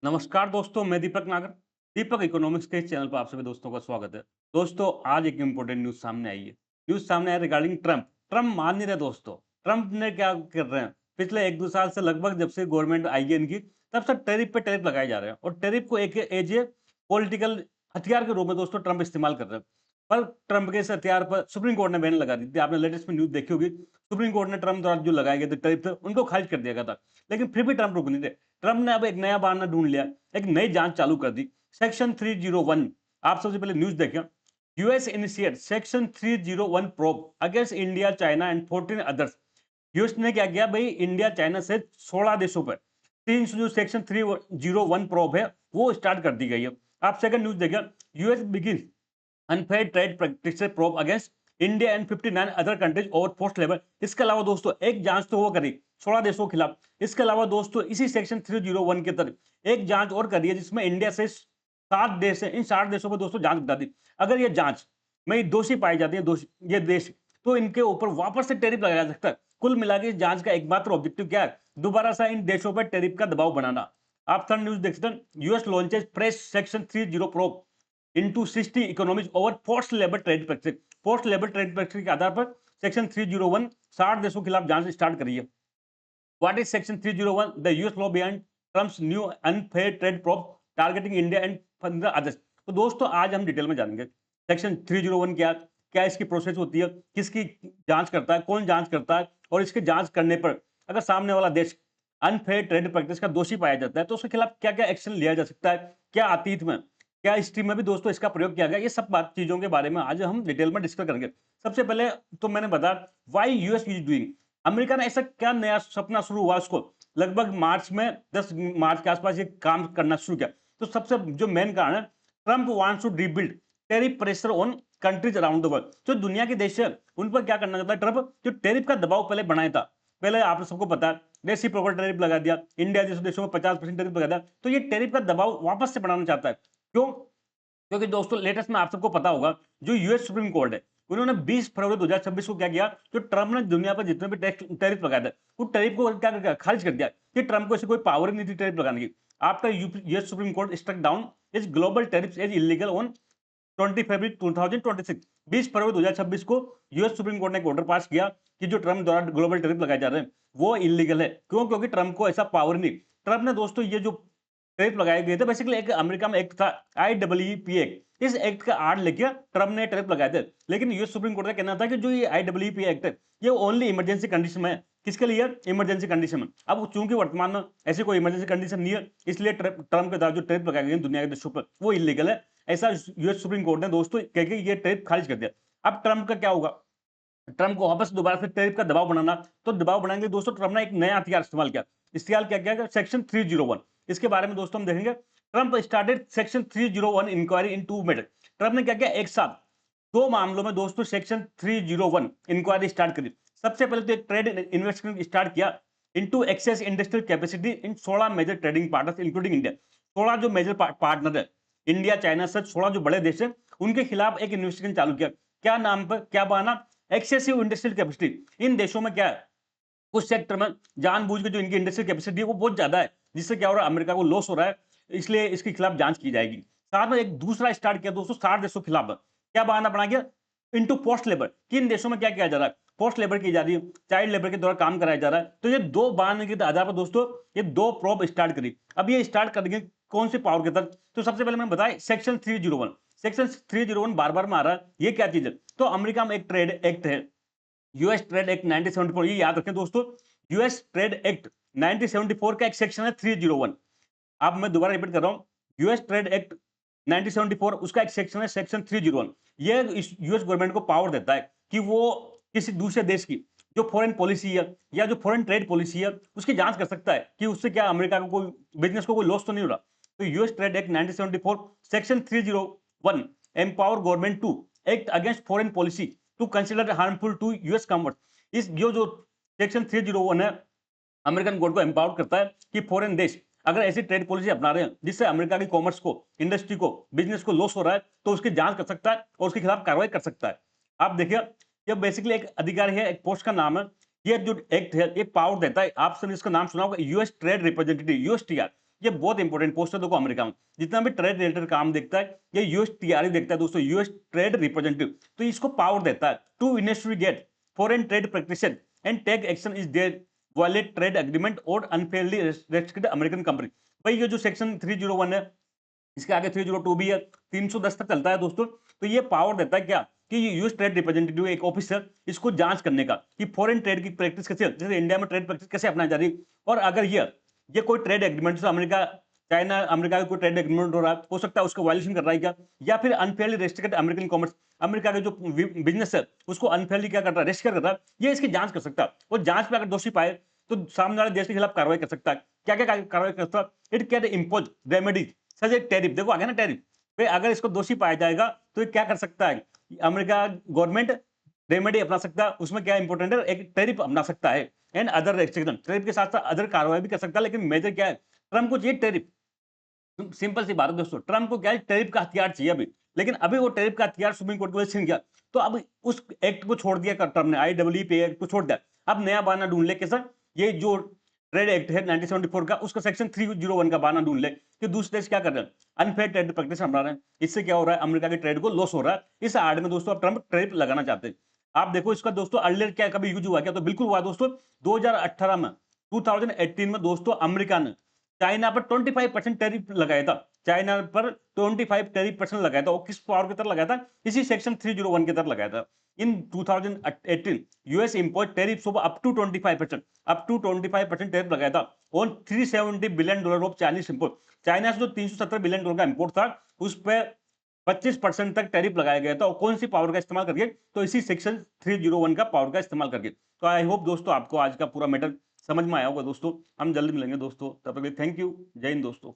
नमस्कार दोस्तों, मैं दीपक नागर। दीपक इकोनॉमिक्स के इस चैनल पर आप सभी दोस्तों का स्वागत है। दोस्तों, आज एक इम्पोर्टेंट न्यूज़ सामने आई है। न्यूज़ सामने आई रिगार्डिंग ट्रंप। ट्रंप मान नहीं रहे दोस्तों। ट्रंप ने क्या कर रहे हैं, पिछले 1-2 साल से लगभग जब से गवर्नमेंट आई है इनकी, तब से टैरिफ पे टैरिफ लगाए जा रहे हैं और टैरिफ को एक एज ए पॉलिटिकल हथियार के रूप में दोस्तों ट्रंप इस्तेमाल कर रहे हैं। पर ट्रंप के इस हथियार पर सुप्रीम कोर्ट ने बैन लगा दी थी। आपने लेटेस्ट में न्यूज़ देखी होगी। सुप्रीम कोर्ट ने ट्रंप द्वारा जो लगाए गए थे टैरिफ थे, उनको खारिज कर दिया गया था। लेकिन फिर भी ट्रंप रुक नहीं रहे। ट्रंप ने अब एक नया बहाना ढूंढ लिया, एक नई जांच चालू कर दी। सेक्शन 301, आप सबसे पहले न्यूज़ देखें। US initiate section 301 probe against India, China and 14 others. US ने क्या किया भाई, इंडिया चाइना से 16 देशों पर 300 जो सेक्शन 301 प्रोब है वो स्टार्ट कर दी गई है। आप सेकंड न्यूज़ देखें। US begin unfair trade practices probe against India and 59 other countries over forced labour. इसके अलावा दोस्तों एक जांच तो वो करी 16 देशों के खिलाफ। इसके अलावा दोस्तों इसी सेक्शन 301 के तहत एक जांच और करी है जिसमें इंडिया से 7 देश है। इन 60 देशों पर दोस्तों जांच बता दी। अगर ये जांच में ये दोषी पाई जाती है, दोषी ये देश, तो इनके ऊपर वापस से टैरिफ लगाया जा सकता है। कुल मिला के इस जांच का एकमात्र ऑब्जेक्टिव क्या है, दोबारा से इन देशों पर टैरिफ का दबाव बनाना। आप थर्ड न्यूज देख सकते हैं। US launches fresh section 30 probe into 60 economics over forced labour trade practice. Forced labour trade practice के आधार पर सेक्शन 301 60 देशों के खिलाफ जांच स्टार्ट करी है। What is section 301? The US law behind Trump's new unfair trade probe targeting India and 15 others. तो दोस्तों आज हम डिटेल में जानेंगे सेक्शन 301 क्या, क्या इसकी प्रोसेस होती है, किसकी जांच करता है, कौन जांच करता है, और इसकी जांच करने पर अगर सामने वाला देश अनफेयर ट्रेड प्रैक्टिस का दोषी पाया जाता है तो उसके खिलाफ क्या क्या एक्शन लिया जा सकता है, क्या अतीत में, क्या हिस्ट्री में भी दोस्तों इसका प्रयोग किया गया। ये सब बात चीजों के बारे में आज हम डिटेल में डिस्कस करेंगे। सबसे पहले तो मैंने बताया why US is doing. America ने ऐसा क्या नया सपना शुरू हुआ उसको, लगभग मार्च में 10 मार्च के आसपास ये काम करना शुरू किया। तो सबसे जो मेन कारण है, Trump wants to rebuild tariff pressure on countries around the world. जो दुनिया के देश है उन पर क्या करना चाहता है ट्रंप, जो टेरिफ का दबाव पहले बनाया था। पहले आप सबको पता है रेसिप्रोकल टैरिफ लगा दिया, इंडिया जैसे देशों में 50% टैरिफ लगा दिया, तो ये टेरिफ का दबाव वापस से बढ़ाना चाहता है। क्यों? क्योंकि दोस्तों लेटेस्ट में आप सबको पता होगा जो यूएस सुप्रीम कोर्ट है उन्होंने 20 फरवरी 2026 को क्या किया, जो ट्रंप ने दुनिया पर जितने भी टैक्स टैरिफ लगाए थे वो टैरिफ को क्या क्या खारिज कर दिया कि ट्रंप को ऐसी कोई पावर ही नहीं थी टैरिफ लगाने की। After US supreme court struck down इस global tariff as illegal on 20 फरवरी 2026, 20 फरवरी 2026 को यूएस सुप्रीम कोर्ट ने एक ऑर्डर पास किया कि जो ट्रंप द्वारा ग्लोबल टैरिफ लगाए जा रहे हैं वो इलीगल है। क्यों? क्योंकि ट्रंप को ऐसा पावर नहीं। ट्रंप ने दोस्तों ये जो टैरिफ लगाए गए थे, बेसिकली एक अमेरिका में एक्ट था IEEPA एक्ट। इस एक्ट का आड़ लेके ट्रंप ने टैरिफ लगाए थे। लेकिन यूएस सुप्रीम कोर्ट का कहना था कि जो ये IEEPA एक्ट है ये ओनली इमरजेंसी कंडीशन में है। किसके लिए? इमरजेंसी कंडीशन में। अब चूंकि वर्तमान में ऐसी कोई इमरजेंसी कंडीशन नहीं है, इसलिए ट्रंप के द्वारा जो टैरिफ लगाए गए हैं दुनिया के देशों पर वो इलीगल है। ऐसा यूएस सुप्रीम कोर्ट ने दोस्तों कह के ये टैरिफ खारिज कर दिया। अब ट्रंप का क्या होगा, ट्रंप को वापस दोबारा से टैरिफ का दबाव बनाना। तो दबाव बनाने के लिए दोस्तों ट्रंप ने एक नया हथियार इस्तेमाल किया। इस्तेमाल क्या किया? सेक्शन 301। इसके बारे में दोस्तों हम देखेंगे। Trump started section 301 inquiry into method. Trump ने क्या किया, एक साथ दो मामलों में दोस्तों सेक्शन 301 इंक्वायरी स्टार्ट करी। सबसे पहले तो एक ट्रेड इन्वेस्टमेंट स्टार्ट किया into excess industrial capacity in 16 major trading partners including India. 16 जो मेजर पार्टनर है, इंडिया चाइना सच 16 जो बड़े देश हैं, उनके खिलाफ एक इन्वेस्टिगेशन चालू किया। क्या नाम पर, क्या बहाना? Excessive industrial capacity. इन देशों में क्या है, कुछ सेक्टर में जानबूझ के जो इनकी इंडस्ट्रियल कैपेसिटी है वो बहुत ज्यादा है, जिससे क्या हो रहा है, अमेरिका को लॉस हो रहा है, इसलिए इसके खिलाफ जांच की जाएगी। साथ में एक दूसरा स्टार्ट किया दोस्तों 60 देशों के खिलाफ। क्या बहाना बना गया? Into post labour. किन देशों में क्या किया जा रहा है, पोस्ट लेबर की जा रही है, चाइल्ड लेबर के द्वारा काम कराया जा रहा है। तो ये दो बहाने के आधार पर दोस्तों ये दो प्रोब स्टार्ट करी। अब ये स्टार्ट करेंगे कौन से पावर के तहत? तो सबसे पहले मैंने बताया सेक्शन 301। सेक्शन 301 बार बार में आ रहा है, ये क्या चीज है? तो अमेरिका में एक ट्रेड एक्ट है, यूएस ट्रेड एक्ट 1974। ये याद रखें दोस्तों, यूएस ट्रेड एक्ट 1974 का एक सेक्शन है 301। अब मैं दोबारा रिपीट कर रहा हूं, यूएस ट्रेड एक्ट 1974 उसका एक सेक्शन है सेक्शन 301। ये यूएस गवर्नमेंट को पावर देता है कि वो किसी दूसरे देश की जो फॉरेन पॉलिसी है या जो फॉरेन ट्रेड पॉलिसी है उसकी जांच कर सकता है कि उससे क्या अमेरिका को कोई बिजनेस को कोई लॉस तो नहीं हो रहा। तो US trade act 1974 section 301 empower government to act against foreign policy to consider harmful to US commerce. इस जो सेक्शन 301 है अमेरिकन कोर्ट को एम्पावर करता है कि फॉरेन देश अगर ऐसी ट्रेड पॉलिसी अपना रहे हैं जिससे अमेरिका की कॉमर्स को, इंडस्ट्री को, बिजनेस को लॉस हो रहा है, तो उसकी जांच कर सकता है और उसके खिलाफ कार्रवाई कर सकता है। आप देखिए, ये बेसिकली एक अधिकारी है, एक पोस्ट का नाम है। ये जो एक्ट है ये पावर देता है, आपने इसका नाम सुना होगा यूएस ट्रेड रिप्रेजेंटेटिव, यूएसटीआर। ये बहुत इंपॉर्टेंट पोस्ट है देखो अमेरिका में। जितना भी ट्रेड रिलेटेड काम देखता है ये यूएसटीआरई देखता है दोस्तों, यूएस ट्रेड रिप्रेजेंटेटिव। तो इसको पावर देता है to investigate foreign trade practices and take action is there violate trade agreement और अनफेयरली रेस्ट्रिक्टेड अमेरिकन कंपनी। भाई ये जो सेक्शन 301 है, इसके आगे 302 भी है, 310 तक चलता है दोस्तों। तो ये पावर देता है क्या कि यूएस ट्रेड रिप्रेजेंटेटिव एक ऑफिसर इसको जांच करने का कि फॉरेन ट्रेड की प्रैक्टिस कैसे, जैसे इंडिया में ट्रेड प्रैक्टिस कैसे अपनाई जा रही है। और अगर ये कोई ट्रेड एग्रीमेंट, जैसे अमेरिका चाइना अमेरिका का कोई ट्रेड एग्रीमेंट हो सकता है उसको वायलेशन कर रहा है क्या, या फिर unfairly restricted American commerce, America के जो बिजनेस है उसको अनफेयरली क्या कर रहा है, रेस्ट्रिक्ट कर रहा है, ये इसकी जांच कर सकता है। और जांच में अगर दोषी पाए तो सामने वाले देश के खिलाफ कार्रवाई कर सकता है। क्या क्या कार्रवाई कर सकता है, it can impose remedies such A tariff. देखो आ गया ना टैरिफ पे, अगर इसको दोषी पाया जाएगा तो ये क्या कर सकता है, अमेरिका गवर्नमेंट रेमेडी अपना सकता है। उसमें क्या इंपॉर्टेंट है, एक टैरिफ अपना सकता है एंड अदर रेस्ट्रिक्शन, टैरिफ के साथ साथ अदर कार्रवाई भी कर सकता है। लेकिन मेजर क्या है, ट्रम्प को चाहिए टैरिफ। सिंपल सी बात है दोस्तों, ट्रम्प को क्या है, टैरिफ का हथियार चाहिए अभी। लेकिन अभी वो टैरिफ का हथियार सुप्रीम कोर्ट को छीन गया, तो अब उस एक्ट को छोड़ दिया ट्रम्प ने, IEEPA एक्ट को छोड़ दिया। अब नया बहाना ढूंढ ले कैसा, ये जो ट्रेड एक्ट है 1974 का, उसका सेक्शन 301 का बहाना ढूंढ ले कि दूसरे देश क्या कर रहे हैं, अनफेयर ट्रेड प्रैक्टिस अपना रहे हैं। इससे क्या हो रहा है, अमेरिका के ट्रेड को लॉस हो रहा है। इस आड़ में दोस्तों अब ट्रम्प टैरिफ लगाना चाहते हैं। आप देखो इसका दोस्तों अर्लियर क्या कभी यूज हुआ क्या, तो बिल्कुल हुआ दोस्तों। 2018 में 2018 में दोस्तों अमेरिका ने चाइना पर 25% टैरिफ लगाया था। चाइना पर 25% लगाया था। और किस पावर के तहत लगाया था, इसी सेक्शन 301 के तहत लगाया था। In 2018 US import tariff up to 25% tariff लगाया था on $370 billion of Chinese import. China से जो $370 बिलियन का इंपोर्ट था उस पर 25% तक टैरिफ लगाया गया था। और कौन सी पावर का इस्तेमाल करके, तो इसी सेक्शन 301 का पावर का इस्तेमाल करके। तो आई होप दोस्तों आपको आज का पूरा मैटर समझ में आया होगा दोस्तों। हम जल्दी मिलेंगे दोस्तों, तब तक थैंक यू, जय हिंद दोस्तों।